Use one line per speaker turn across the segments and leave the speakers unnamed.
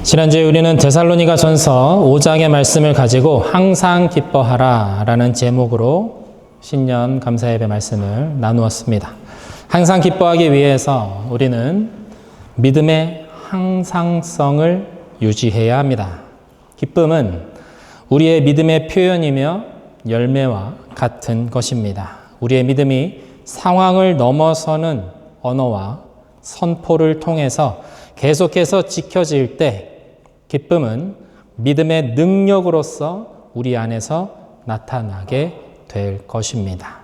지난주에 우리는 데살로니가 전서 5장의 말씀을 가지고 항상 기뻐하라 라는 제목으로 신년 감사예배 말씀을 나누었습니다. 항상 기뻐하기 위해서 우리는 믿음의 항상성을 유지해야 합니다. 기쁨은 우리의 믿음의 표현이며 열매와 같은 것입니다. 우리의 믿음이 상황을 넘어서는 언어와 선포를 통해서 계속해서 지켜질 때 기쁨은 믿음의 능력으로서 우리 안에서 나타나게 될 것입니다.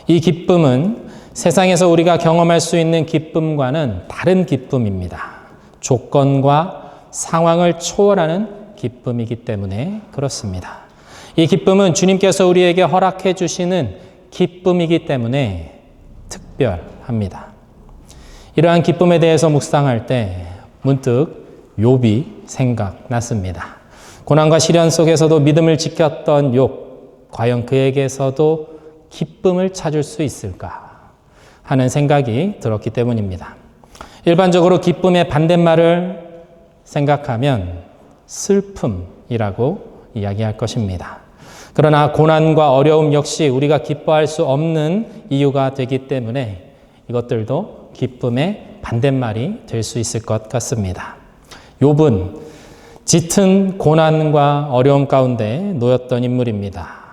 이 기쁨은 세상에서 우리가 경험할 수 있는 기쁨과는 다른 기쁨입니다. 조건과 상황을 초월하는 기쁨이기 때문에 그렇습니다. 이 기쁨은 주님께서 우리에게 허락해 주시는 기쁨이기 때문에 특별합니다. 이러한 기쁨에 대해서 묵상할 때 문득 욥이 생각났습니다. 고난과 시련 속에서도 믿음을 지켰던 욥, 과연 그에게서도 기쁨을 찾을 수 있을까 하는 생각이 들었기 때문입니다. 일반적으로 기쁨의 반대말을 생각하면 슬픔이라고 이야기할 것입니다. 그러나 고난과 어려움 역시 우리가 기뻐할 수 없는 이유가 되기 때문에 이것들도 기쁨의 반대말이 될 수 있을 것 같습니다. 욥은 짙은 고난과 어려움 가운데 놓였던 인물입니다.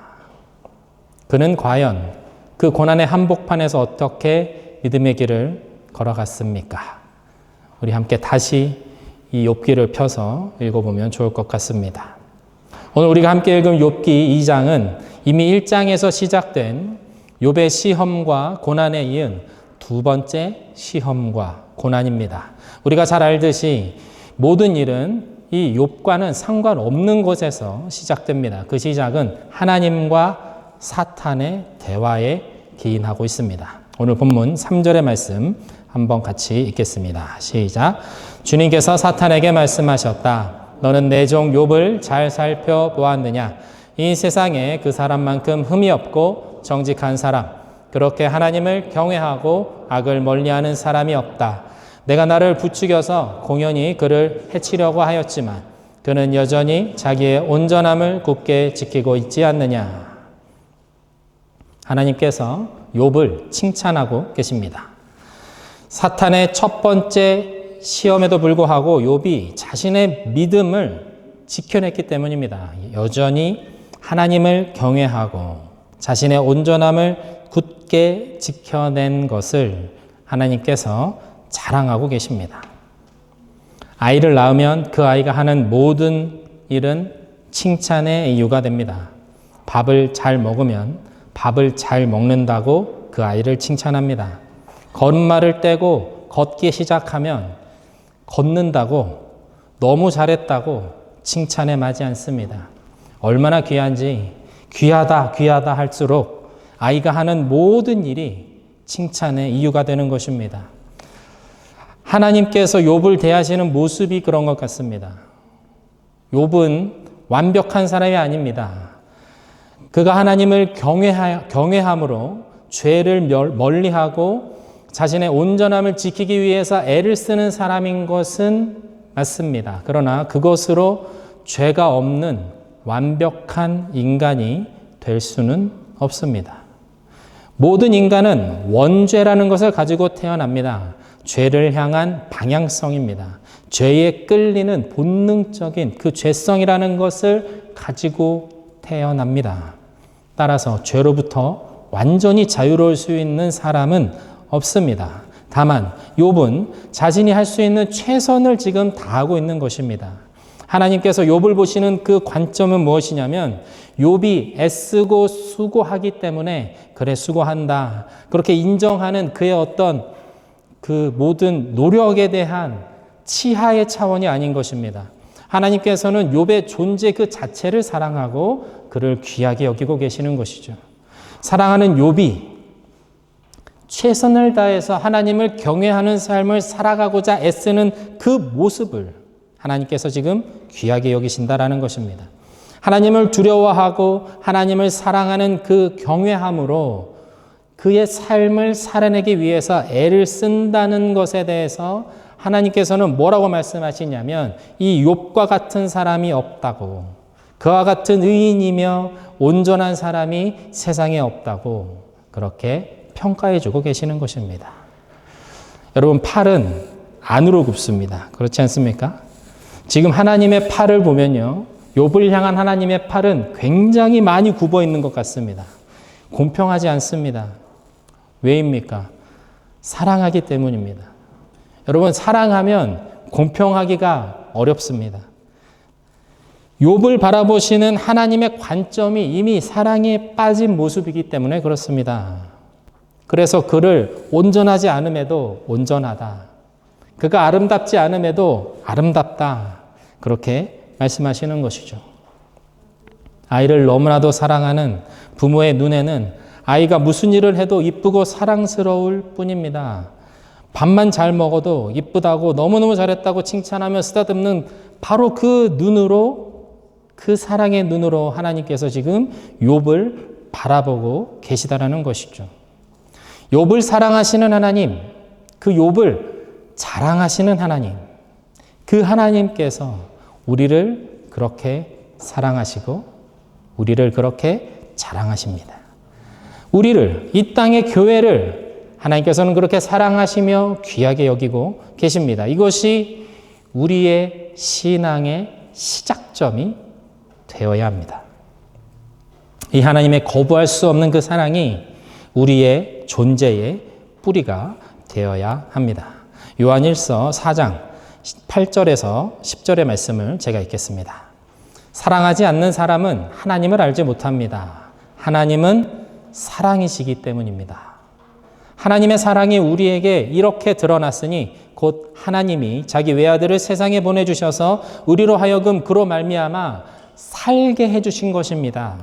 그는 과연 그 고난의 한복판에서 어떻게 믿음의 길을 걸어갔습니까? 우리 함께 다시 이 욥기를 펴서 읽어보면 좋을 것 같습니다. 오늘 우리가 함께 읽은 욥기 2장은 이미 1장에서 시작된 욥의 시험과 고난에 이은 두 번째 시험과 고난입니다. 우리가 잘 알듯이 모든 일은 이 욥과는 상관없는 곳에서 시작됩니다. 그 시작은 하나님과 사탄의 대화에 기인하고 있습니다. 오늘 본문 3절의 말씀 한번 같이 읽겠습니다. 시작. 주님께서 사탄에게 말씀하셨다. 너는 내 종 욥을 잘 살펴보았느냐? 이 세상에 그 사람만큼 흠이 없고 정직한 사람, 그렇게 하나님을 경외하고 악을 멀리하는 사람이 없다. 내가 나를 부추겨서 공연히 그를 해치려고 하였지만 그는 여전히 자기의 온전함을 굳게 지키고 있지 않느냐. 하나님께서 욥을 칭찬하고 계십니다. 사탄의 첫 번째 시험에도 불구하고 욥이 자신의 믿음을 지켜냈기 때문입니다. 여전히 하나님을 경외하고 자신의 온전함을 굳게 지켜낸 것을 하나님께서 자랑하고 계십니다. 아이를 낳으면 그 아이가 하는 모든 일은 칭찬의 이유가 됩니다. 밥을 잘 먹으면 밥을 잘 먹는다고 그 아이를 칭찬합니다. 걸음마를 떼고 걷기 시작하면 걷는다고, 너무 잘했다고 칭찬에 마지 않습니다. 얼마나 귀한지, 귀하다 할수록 아이가 하는 모든 일이 칭찬의 이유가 되는 것입니다. 하나님께서 욥을 대하시는 모습이 그런 것 같습니다. 욥은 완벽한 사람이 아닙니다. 그가 하나님을 경외함으로 죄를 멀리하고 자신의 온전함을 지키기 위해서 애를 쓰는 사람인 것은 맞습니다. 그러나 그것으로 죄가 없는 완벽한 인간이 될 수는 없습니다. 모든 인간은 원죄라는 것을 가지고 태어납니다. 죄를 향한 방향성입니다. 죄에 끌리는 본능적인 그 죄성이라는 것을 가지고 태어납니다. 따라서 죄로부터 완전히 자유로울 수 있는 사람은 없습니다. 다만 욥은 자신이 할 수 있는 최선을 지금 다하고 있는 것입니다. 하나님께서 욥을 보시는 그 관점은 무엇이냐면 욥이 애쓰고 수고하기 때문에 그래 수고한다. 그렇게 인정하는 그의 어떤 그 모든 노력에 대한 치하의 차원이 아닌 것입니다. 하나님께서는 욥의 존재 그 자체를 사랑하고 그를 귀하게 여기고 계시는 것이죠. 사랑하는 욥이 최선을 다해서 하나님을 경외하는 삶을 살아가고자 애쓰는 그 모습을 하나님께서 지금 귀하게 여기신다라는 것입니다. 하나님을 두려워하고 하나님을 사랑하는 그 경외함으로 그의 삶을 살아내기 위해서 애를 쓴다는 것에 대해서 하나님께서는 뭐라고 말씀하시냐면 이 욥과 같은 사람이 없다고, 그와 같은 의인이며 온전한 사람이 세상에 없다고 그렇게 평가해 주고 계시는 것입니다. 여러분, 팔은 안으로 굽습니다. 그렇지 않습니까? 지금 하나님의 팔을 보면요, 욥을 향한 하나님의 팔은 굉장히 많이 굽어 있는 것 같습니다. 공평하지 않습니다. 왜입니까? 사랑하기 때문입니다. 여러분, 사랑하면 공평하기가 어렵습니다. 욥을 바라보시는 하나님의 관점이 이미 사랑에 빠진 모습이기 때문에 그렇습니다. 그래서 그를 온전하지 않음에도 온전하다, 그가 아름답지 않음에도 아름답다, 그렇게 말씀하시는 것이죠. 아이를 너무나도 사랑하는 부모의 눈에는 아이가 무슨 일을 해도 이쁘고 사랑스러울 뿐입니다. 밥만 잘 먹어도 이쁘다고 너무너무 잘했다고 칭찬하며 쓰다듬는 바로 그 눈으로, 그 사랑의 눈으로 하나님께서 지금 욥을 바라보고 계시다라는 것이죠. 욥을 사랑하시는 하나님, 그 욥을 자랑하시는 하나님, 그 하나님께서 우리를 그렇게 사랑하시고 우리를 그렇게 자랑하십니다. 우리를, 이 땅의 교회를 하나님께서는 그렇게 사랑하시며 귀하게 여기고 계십니다. 이것이 우리의 신앙의 시작점이 되어야 합니다. 이 하나님의 거부할 수 없는 그 사랑이 우리의 존재의 뿌리가 되어야 합니다. 요한일서 4장 8절에서 10절의 말씀을 제가 읽겠습니다. 사랑하지 않는 사람은 하나님을 알지 못합니다. 하나님은 사랑이시기 때문입니다. 하나님의 사랑이 우리에게 이렇게 드러났으니 곧 하나님이 자기 외아들을 세상에 보내주셔서 우리로 하여금 그로 말미암아 살게 해주신 것입니다.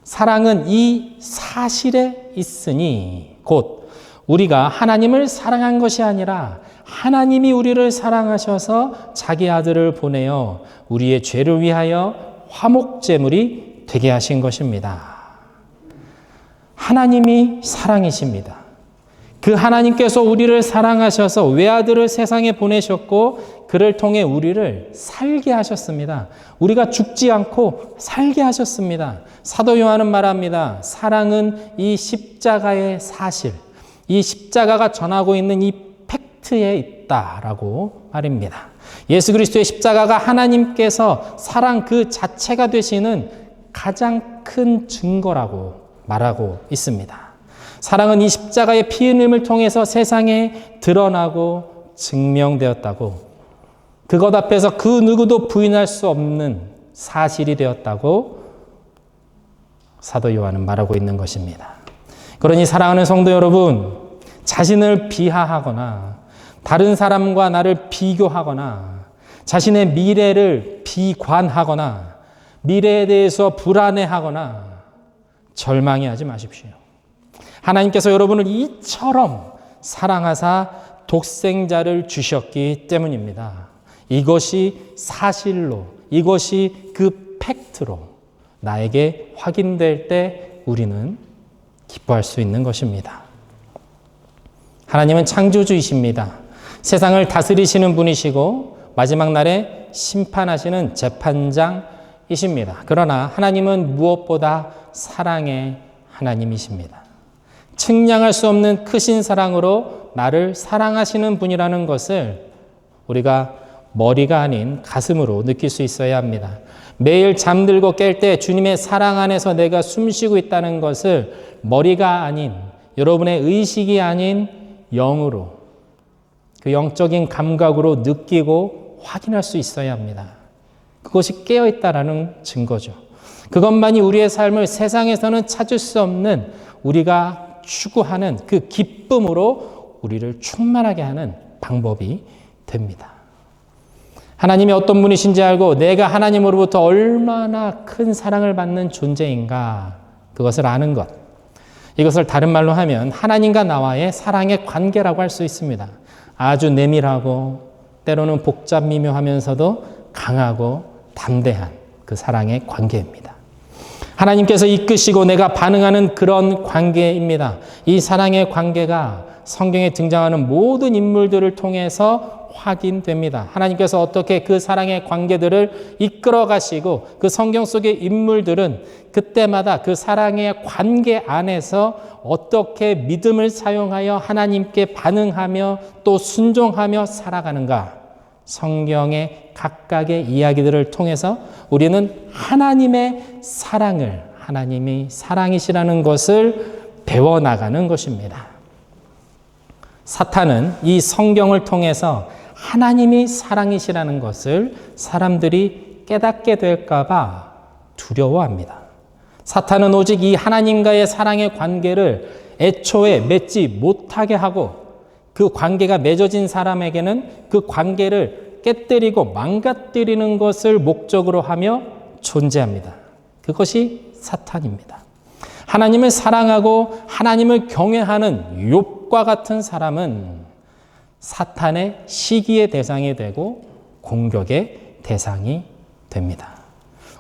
사랑은 이 사실에 있으니 곧 우리가 하나님을 사랑한 것이 아니라 하나님이 우리를 사랑하셔서 자기 아들을 보내어 우리의 죄를 위하여 화목제물이 되게 하신 것입니다. 하나님이 사랑이십니다. 그 하나님께서 우리를 사랑하셔서 외아들을 세상에 보내셨고 그를 통해 우리를 살게 하셨습니다. 우리가 죽지 않고 살게 하셨습니다. 사도 요한은 말합니다. 사랑은 이 십자가의 사실, 이 십자가가 전하고 있는 이 팩트에 있다라고 말입니다. 예수 그리스도의 십자가가 하나님께서 사랑 그 자체가 되시는 가장 큰 증거라고 말하고 있습니다. 사랑은 이 십자가의 피 흘림을 통해서 세상에 드러나고 증명되었다고, 그것 앞에서 그 누구도 부인할 수 없는 사실이 되었다고 사도 요한은 말하고 있는 것입니다. 그러니 사랑하는 성도 여러분, 자신을 비하하거나 다른 사람과 나를 비교하거나 자신의 미래를 비관하거나 미래에 대해서 불안해하거나 절망해하지 마십시오. 하나님께서 여러분을 이처럼 사랑하사 독생자를 주셨기 때문입니다. 이것이 사실로, 이것이 그 팩트로 나에게 확인될 때 우리는 기뻐할 수 있는 것입니다. 하나님은 창조주이십니다. 세상을 다스리시는 분이시고 마지막 날에 심판하시는 재판장이십니다. 그러나 하나님은 무엇보다 사랑의 하나님이십니다. 측량할 수 없는 크신 사랑으로 나를 사랑하시는 분이라는 것을 우리가 머리가 아닌 가슴으로 느낄 수 있어야 합니다. 매일 잠들고 깰 때 주님의 사랑 안에서 내가 숨쉬고 있다는 것을 머리가 아닌, 여러분의 의식이 아닌 영으로, 그 영적인 감각으로 느끼고 확인할 수 있어야 합니다. 그것이 깨어있다라는 증거죠. 그것만이 우리의 삶을 세상에서는 찾을 수 없는, 우리가 추구하는 그 기쁨으로 우리를 충만하게 하는 방법이 됩니다. 하나님이 어떤 분이신지 알고 내가 하나님으로부터 얼마나 큰 사랑을 받는 존재인가, 그것을 아는 것. 이것을 다른 말로 하면 하나님과 나와의 사랑의 관계라고 할 수 있습니다. 아주 내밀하고 때로는 복잡 미묘하면서도 강하고 담대한 그 사랑의 관계입니다. 하나님께서 이끄시고 내가 반응하는 그런 관계입니다. 이 사랑의 관계가 성경에 등장하는 모든 인물들을 통해서 확인됩니다. 하나님께서 어떻게 그 사랑의 관계들을 이끌어 가시고 그 성경 속의 인물들은 그때마다 그 사랑의 관계 안에서 어떻게 믿음을 사용하여 하나님께 반응하며 또 순종하며 살아가는가. 성경의 각각의 이야기들을 통해서 우리는 하나님의 사랑을, 하나님이 사랑이시라는 것을 배워나가는 것입니다. 사탄은 이 성경을 통해서 하나님이 사랑이시라는 것을 사람들이 깨닫게 될까 봐 두려워합니다. 사탄은 오직 이 하나님과의 사랑의 관계를 애초에 맺지 못하게 하고 그 관계가 맺어진 사람에게는 그 관계를 깨뜨리고 망가뜨리는 것을 목적으로 하며 존재합니다. 그것이 사탄입니다. 하나님을 사랑하고 하나님을 경외하는 욥과 같은 사람은 사탄의 시기의 대상이 되고 공격의 대상이 됩니다.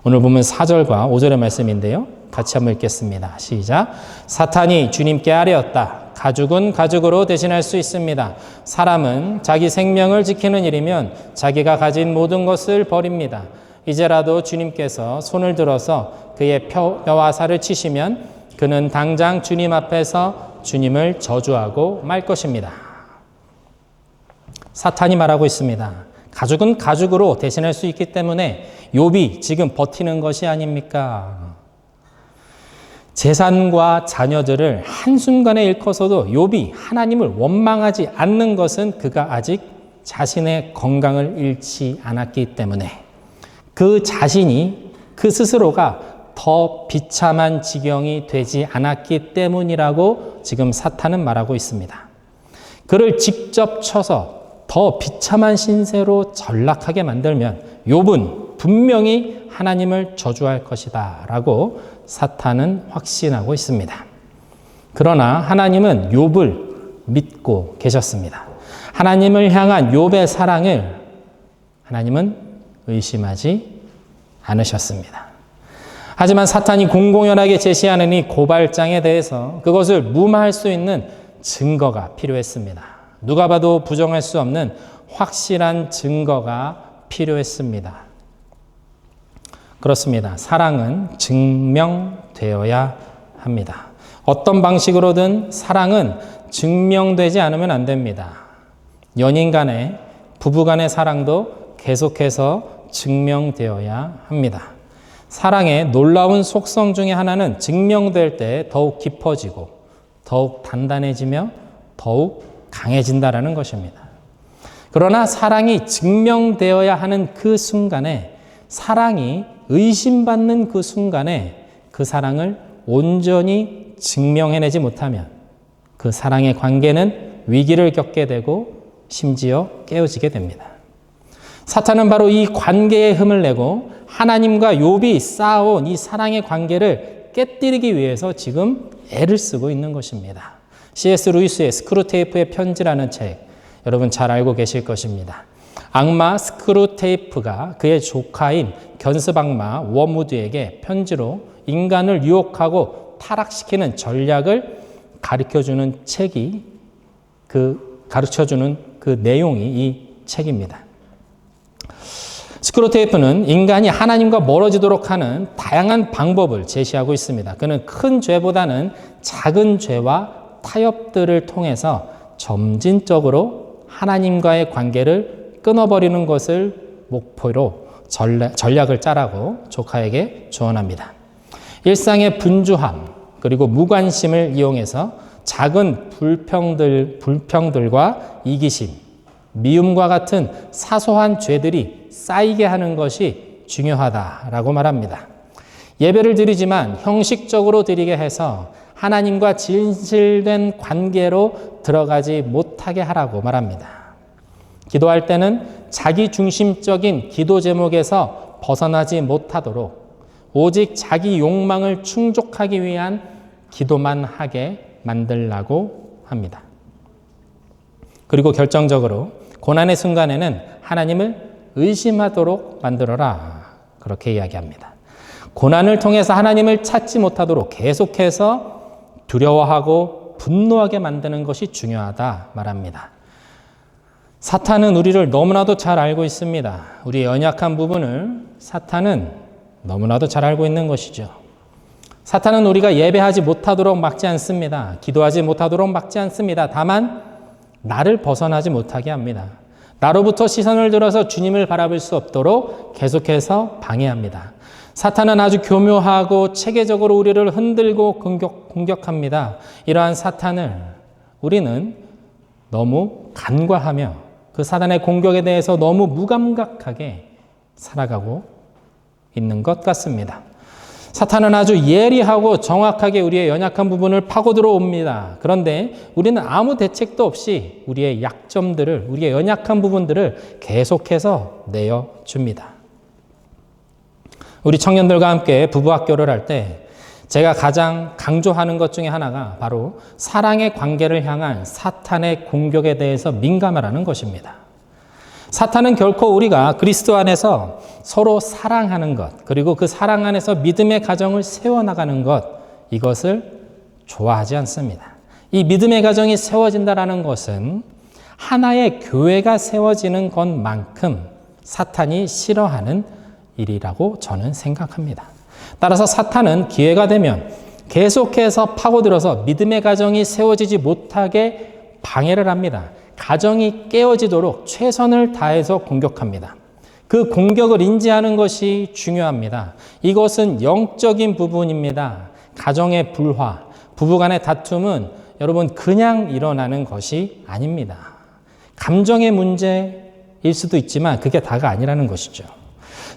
오늘 보면 4절과 5절의 말씀인데요. 같이 한번 읽겠습니다. 시작. 사탄이 주님께 아뢰었다. 가죽은 가죽으로 대신할 수 있습니다. 사람은 자기 생명을 지키는 일이면 자기가 가진 모든 것을 버립니다. 이제라도 주님께서 손을 들어서 그의 뼈와 살을 치시면 그는 당장 주님 앞에서 주님을 저주하고 말 것입니다. 사탄이 말하고 있습니다. 가죽은 가죽으로 대신할 수 있기 때문에 욥이 지금 버티는 것이 아닙니까? 재산과 자녀들을 한순간에 잃고서도 욥이 하나님을 원망하지 않는 것은 그가 아직 자신의 건강을 잃지 않았기 때문에 그 자신이 그 스스로가 더 비참한 지경이 되지 않았기 때문이라고 지금 사탄은 말하고 있습니다. 그를 직접 쳐서 더 비참한 신세로 전락하게 만들면 욥은 분명히 하나님을 저주할 것이다 라고 사탄은 확신하고 있습니다. 그러나 하나님은 욥을 믿고 계셨습니다. 하나님을 향한 욥의 사랑을 하나님은 의심하지 않으셨습니다. 하지만 사탄이 공공연하게 제시하는 이 고발장에 대해서 그것을 무마할 수 있는 증거가 필요했습니다. 누가 봐도 부정할 수 없는 확실한 증거가 필요했습니다. 그렇습니다. 사랑은 증명되어야 합니다. 어떤 방식으로든 사랑은 증명되지 않으면 안 됩니다. 연인 간의, 부부 간의 사랑도 계속해서 증명되어야 합니다. 사랑의 놀라운 속성 중에 하나는 증명될 때 더욱 깊어지고 더욱 단단해지며 더욱 강해진다라는 것입니다. 그러나 사랑이 증명되어야 하는 그 순간에, 사랑이 의심받는 그 순간에 그 사랑을 온전히 증명해내지 못하면 그 사랑의 관계는 위기를 겪게 되고 심지어 깨어지게 됩니다. 사탄은 바로 이 관계에 흠을 내고 하나님과 욥이 쌓아온 이 사랑의 관계를 깨뜨리기 위해서 지금 애를 쓰고 있는 것입니다. C.S. 루이스의 스크루테이프의 편지라는 책, 여러분 잘 알고 계실 것입니다. 악마 스크루테이프가 그의 조카인 견습악마 워무드에게 편지로 인간을 유혹하고 타락시키는 전략을 가르쳐주는 책이, 가르쳐주는 그 내용이 이 책입니다. 스크루테이프는 인간이 하나님과 멀어지도록 하는 다양한 방법을 제시하고 있습니다. 그는 큰 죄보다는 작은 죄와 타협들을 통해서 점진적으로 하나님과의 관계를 끊어버리는 것을 목표로 전략을 짜라고 조카에게 조언합니다. 일상의 분주함 그리고 무관심을 이용해서 작은 불평들과 이기심, 미움과 같은 사소한 죄들이 쌓이게 하는 것이 중요하다라고 말합니다. 예배를 드리지만 형식적으로 드리게 해서 하나님과 진실된 관계로 들어가지 못하게 하라고 말합니다. 기도할 때는 자기 중심적인 기도 제목에서 벗어나지 못하도록 오직 자기 욕망을 충족하기 위한 기도만 하게 만들라고 합니다. 그리고 결정적으로 고난의 순간에는 하나님을 의심하도록 만들어라. 그렇게 이야기합니다. 고난을 통해서 하나님을 찾지 못하도록 계속해서 두려워하고 분노하게 만드는 것이 중요하다 말합니다. 사탄은 우리를 너무나도 잘 알고 있습니다. 우리의 연약한 부분을 사탄은 너무나도 잘 알고 있는 것이죠. 사탄은 우리가 예배하지 못하도록 막지 않습니다. 기도하지 못하도록 막지 않습니다. 다만 나를 벗어나지 못하게 합니다. 나로부터 시선을 들어서 주님을 바라볼 수 없도록 계속해서 방해합니다. 사탄은 아주 교묘하고 체계적으로 우리를 흔들고 공격합니다. 이러한 사탄을 우리는 너무 간과하며 그 사탄의 공격에 대해서 너무 무감각하게 살아가고 있는 것 같습니다. 사탄은 아주 예리하고 정확하게 우리의 연약한 부분을 파고 들어옵니다. 그런데 우리는 아무 대책도 없이 우리의 약점들을, 우리의 연약한 부분들을 계속해서 내어줍니다. 우리 청년들과 함께 부부학교를 할 때 제가 가장 강조하는 것 중에 하나가 바로 사랑의 관계를 향한 사탄의 공격에 대해서 민감하라는 것입니다. 사탄은 결코 우리가 그리스도 안에서 서로 사랑하는 것, 그리고 그 사랑 안에서 믿음의 가정을 세워나가는 것, 이것을 좋아하지 않습니다. 이 믿음의 가정이 세워진다는 것은 하나의 교회가 세워지는 것만큼 사탄이 싫어하는 일이라고 저는 생각합니다. 따라서 사탄은 기회가 되면 계속해서 파고들어서 믿음의 가정이 세워지지 못하게 방해를 합니다. 가정이 깨어지도록 최선을 다해서 공격합니다. 그 공격을 인지하는 것이 중요합니다. 이것은 영적인 부분입니다. 가정의 불화, 부부간의 다툼은 여러분 그냥 일어나는 것이 아닙니다. 감정의 문제일 수도 있지만 그게 다가 아니라는 것이죠.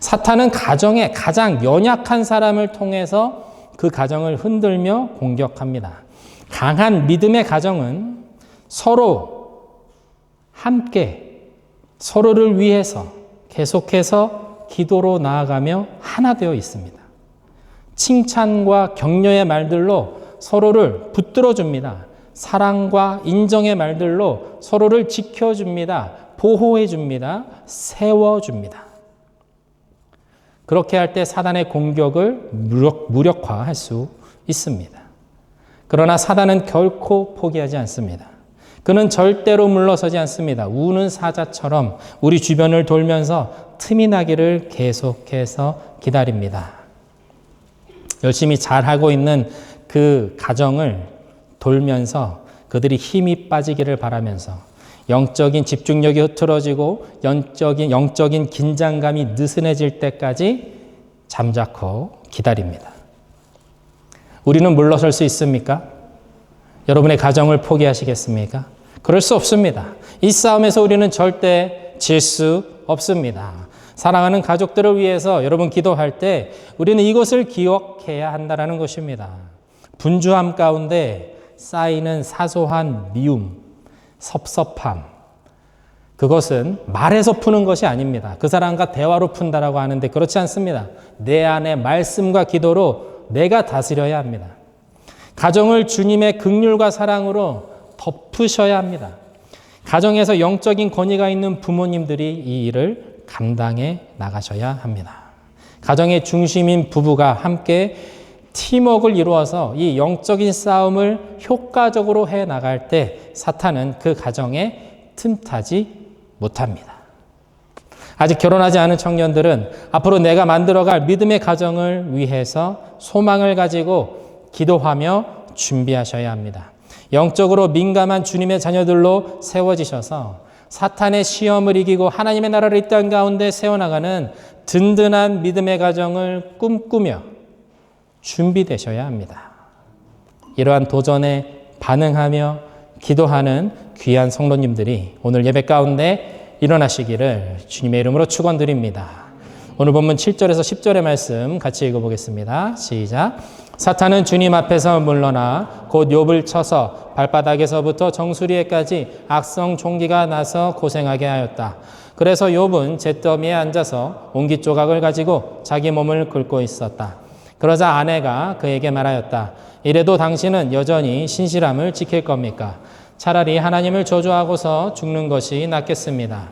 사탄은 가정의 가장 연약한 사람을 통해서 그 가정을 흔들며 공격합니다. 강한 믿음의 가정은 서로 함께 서로를 위해서 계속해서 기도로 나아가며 하나 되어 있습니다. 칭찬과 격려의 말들로 서로를 붙들어줍니다. 사랑과 인정의 말들로 서로를 지켜줍니다. 보호해줍니다. 세워줍니다. 그렇게 할 때 사단의 공격을 무력화할 수 있습니다. 그러나 사단은 결코 포기하지 않습니다. 그는 절대로 물러서지 않습니다. 우는 사자처럼 우리 주변을 돌면서 틈이 나기를 계속해서 기다립니다. 열심히 잘하고 있는 그 가정을 돌면서 그들이 힘이 빠지기를 바라면서 영적인 집중력이 흐트러지고 영적인 긴장감이 느슨해질 때까지 잠자코 기다립니다. 우리는 물러설 수 있습니까? 여러분의 가정을 포기하시겠습니까? 그럴 수 없습니다. 이 싸움에서 우리는 절대 질 수 없습니다. 사랑하는 가족들을 위해서 여러분 기도할 때 우리는 이것을 기억해야 한다는 것입니다. 분주함 가운데 쌓이는 사소한 미움, 섭섭함, 그것은 말해서 푸는 것이 아닙니다. 그 사람과 대화로 푼다라고 하는데 그렇지 않습니다. 내 안에 말씀과 기도로 내가 다스려야 합니다. 가정을 주님의 긍휼과 사랑으로 덮으셔야 합니다. 가정에서 영적인 권위가 있는 부모님들이 이 일을 감당해 나가셔야 합니다. 가정의 중심인 부부가 함께 팀워크를 이루어서 이 영적인 싸움을 효과적으로 해 나갈 때 사탄은 그 가정에 틈타지 못합니다. 아직 결혼하지 않은 청년들은 앞으로 내가 만들어갈 믿음의 가정을 위해서 소망을 가지고 기도하며 준비하셔야 합니다. 영적으로 민감한 주님의 자녀들로 세워지셔서 사탄의 시험을 이기고 하나님의 나라를 이 땅 가운데 세워나가는 든든한 믿음의 가정을 꿈꾸며 준비되셔야 합니다. 이러한 도전에 반응하며 기도하는 귀한 성도님들이 오늘 예배 가운데 일어나시기를 주님의 이름으로 축원드립니다. 오늘 본문 7절에서 10절의 말씀 같이 읽어보겠습니다. 시작. 사탄은 주님 앞에서 물러나 곧 욥을 쳐서 발바닥에서부터 정수리에까지 악성 종기가 나서 고생하게 하였다. 그래서 욥은 잿더미에 앉아서 옹기 조각을 가지고 자기 몸을 긁고 있었다. 그러자 아내가 그에게 말하였다. 이래도 당신은 여전히 신실함을 지킬 겁니까? 차라리 하나님을 저주하고서 죽는 것이 낫겠습니다.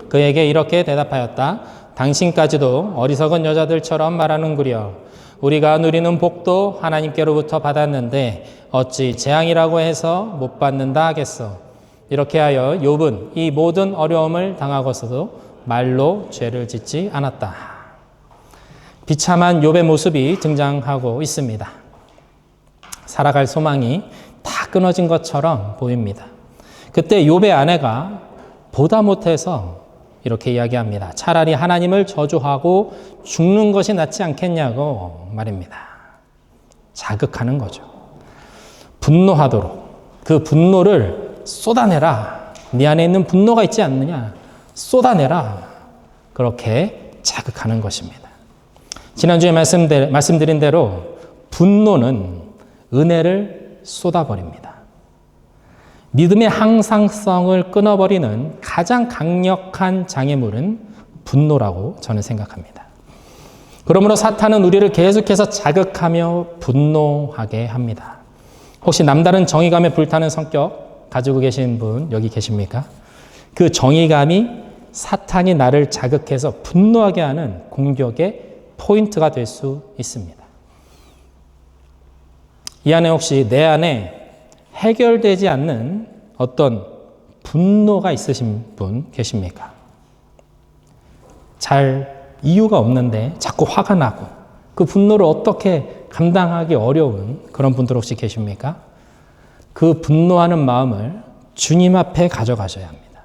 그에게 이렇게 대답하였다. 당신까지도 어리석은 여자들처럼 말하는구려. 우리가 누리는 복도 하나님께로부터 받았는데 어찌 재앙이라고 해서 못 받는다 하겠어. 이렇게 하여 욥은 이 모든 어려움을 당하고서도 말로 죄를 짓지 않았다. 비참한 욥의 모습이 등장하고 있습니다. 살아갈 소망이 다 끊어진 것처럼 보입니다. 그때 욥의 아내가 보다 못해서 이렇게 이야기합니다. 차라리 하나님을 저주하고 죽는 것이 낫지 않겠냐고 말입니다. 자극하는 거죠. 분노하도록 그 분노를 쏟아내라. 네 안에 있는 분노가 있지 않느냐. 쏟아내라. 그렇게 자극하는 것입니다. 지난주에 말씀드린 대로 분노는 은혜를 쏟아버립니다. 믿음의 항상성을 끊어버리는 가장 강력한 장애물은 분노라고 저는 생각합니다. 그러므로 사탄은 우리를 계속해서 자극하며 분노하게 합니다. 혹시 남다른 정의감에 불타는 성격 가지고 계신 분 여기 계십니까? 그 정의감이 사탄이 나를 자극해서 분노하게 하는 공격의 포인트가 될 수 있습니다. 이 안에 혹시 내 안에 해결되지 않는 어떤 분노가 있으신 분 계십니까? 잘 이유가 없는데 자꾸 화가 나고 그 분노를 어떻게 감당하기 어려운 그런 분들 혹시 계십니까? 그 분노하는 마음을 주님 앞에 가져가셔야 합니다.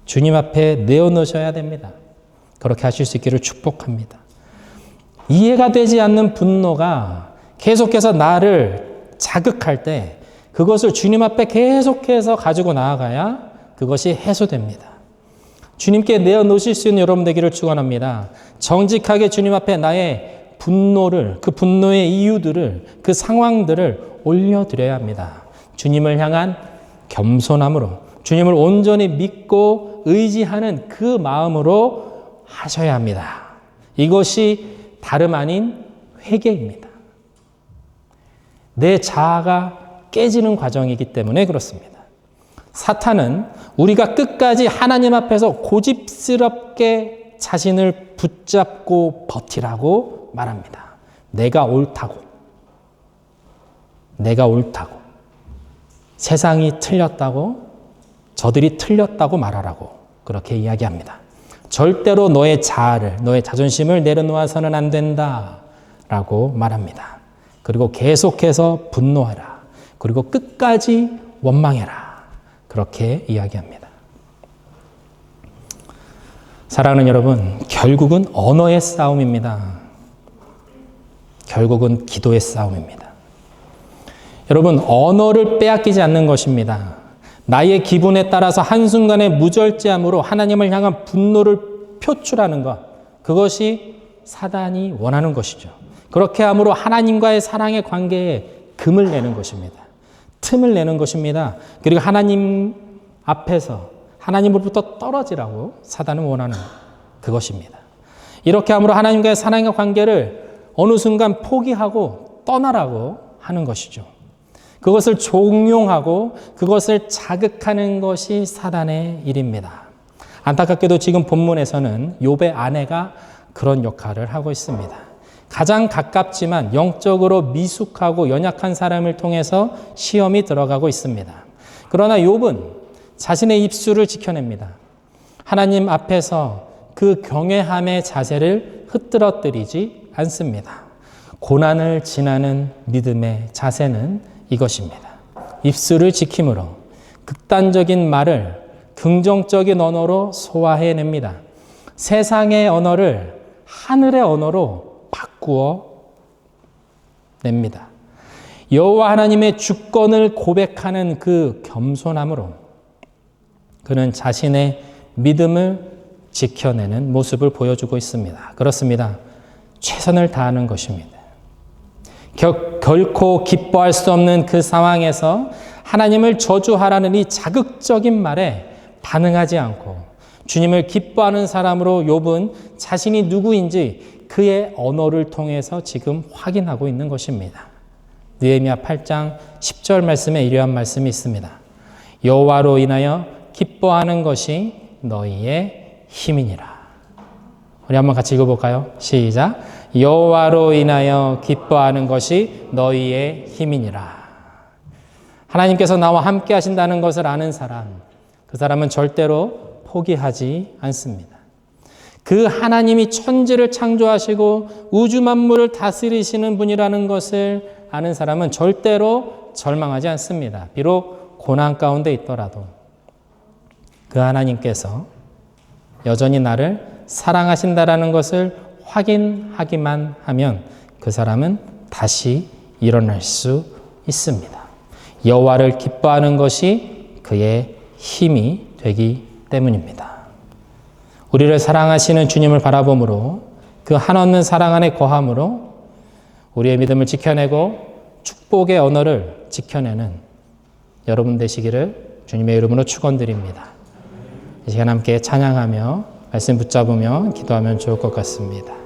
주님 앞에 내어놓으셔야 됩니다. 그렇게 하실 수 있기를 축복합니다. 이해가 되지 않는 분노가 계속해서 나를 자극할 때 그것을 주님 앞에 계속해서 가지고 나아가야 그것이 해소됩니다. 주님께 내어놓으실 수 있는 여러분 되기를 축원합니다. 정직하게 주님 앞에 나의 분노를, 그 분노의 이유들을, 그 상황들을 올려드려야 합니다. 주님을 향한 겸손함으로, 주님을 온전히 믿고 의지하는 그 마음으로 하셔야 합니다. 이것이 다름 아닌 회개입니다. 내 자아가 깨지는 과정이기 때문에 그렇습니다. 사탄은 우리가 끝까지 하나님 앞에서 고집스럽게 자신을 붙잡고 버티라고 말합니다. 내가 옳다고. 내가 옳다고. 세상이 틀렸다고, 저들이 틀렸다고 말하라고 그렇게 이야기합니다. 절대로 너의 자아를, 너의 자존심을 내려놓아서는 안 된다라고 말합니다. 그리고 계속해서 분노하라. 그리고 끝까지 원망해라. 그렇게 이야기합니다. 사랑하는 여러분, 결국은 언어의 싸움입니다. 결국은 기도의 싸움입니다. 여러분, 언어를 빼앗기지 않는 것입니다. 나의 기분에 따라서 한순간의 무절제함으로 하나님을 향한 분노를 표출하는 것, 그것이 사단이 원하는 것이죠. 그렇게 함으로 하나님과의 사랑의 관계에 금을 내는 것입니다. 틈을 내는 것입니다. 그리고 하나님 앞에서 하나님으로부터 떨어지라고 사단은 원하는 그것입니다. 이렇게 함으로 하나님과의 사랑의 관계를 어느 순간 포기하고 떠나라고 하는 것이죠. 그것을 종용하고 그것을 자극하는 것이 사단의 일입니다. 안타깝게도 지금 본문에서는 욥의 아내가 그런 역할을 하고 있습니다. 가장 가깝지만 영적으로 미숙하고 연약한 사람을 통해서 시험이 들어가고 있습니다. 그러나 욥은 자신의 입술을 지켜냅니다. 하나님 앞에서 그 경외함의 자세를 흐트러뜨리지 않습니다. 고난을 지나는 믿음의 자세는 이것입니다. 입술을 지킴으로 극단적인 말을 긍정적인 언어로 소화해냅니다. 세상의 언어를 하늘의 언어로 바꾸어 냅니다. 여호와 하나님의 주권을 고백하는 그 겸손함으로 그는 자신의 믿음을 지켜내는 모습을 보여주고 있습니다. 그렇습니다. 최선을 다하는 것입니다. 결코 기뻐할 수 없는 그 상황에서 하나님을 저주하라는 이 자극적인 말에 반응하지 않고 주님을 기뻐하는 사람으로 욥은 자신이 누구인지 그의 언어를 통해서 지금 확인하고 있는 것입니다. 느헤미야 8장 10절 말씀에 이러한 말씀이 있습니다. 여호와로 인하여 기뻐하는 것이 너희의 힘이니라. 우리 한번 같이 읽어볼까요? 시작. 여호와로 인하여 기뻐하는 것이 너희의 힘이니라. 하나님께서 나와 함께 하신다는 것을 아는 사람, 그 사람은 절대로 포기하지 않습니다. 그 하나님이 천지를 창조하시고 우주 만물을 다스리시는 분이라는 것을 아는 사람은 절대로 절망하지 않습니다. 비록 고난 가운데 있더라도 그 하나님께서 여전히 나를 사랑하신다라는 것을 확인하기만 하면 그 사람은 다시 일어날 수 있습니다. 여호와를 기뻐하는 것이 그의 힘이 되기 때문입니다. 우리를 사랑하시는 주님을 바라봄으로 그 한없는 사랑 안에 거함으로 우리의 믿음을 지켜내고 축복의 언어를 지켜내는 여러분 되시기를 주님의 이름으로 축원드립니다. 이 시간 함께 찬양하며 말씀 붙잡으며 기도하면 좋을 것 같습니다.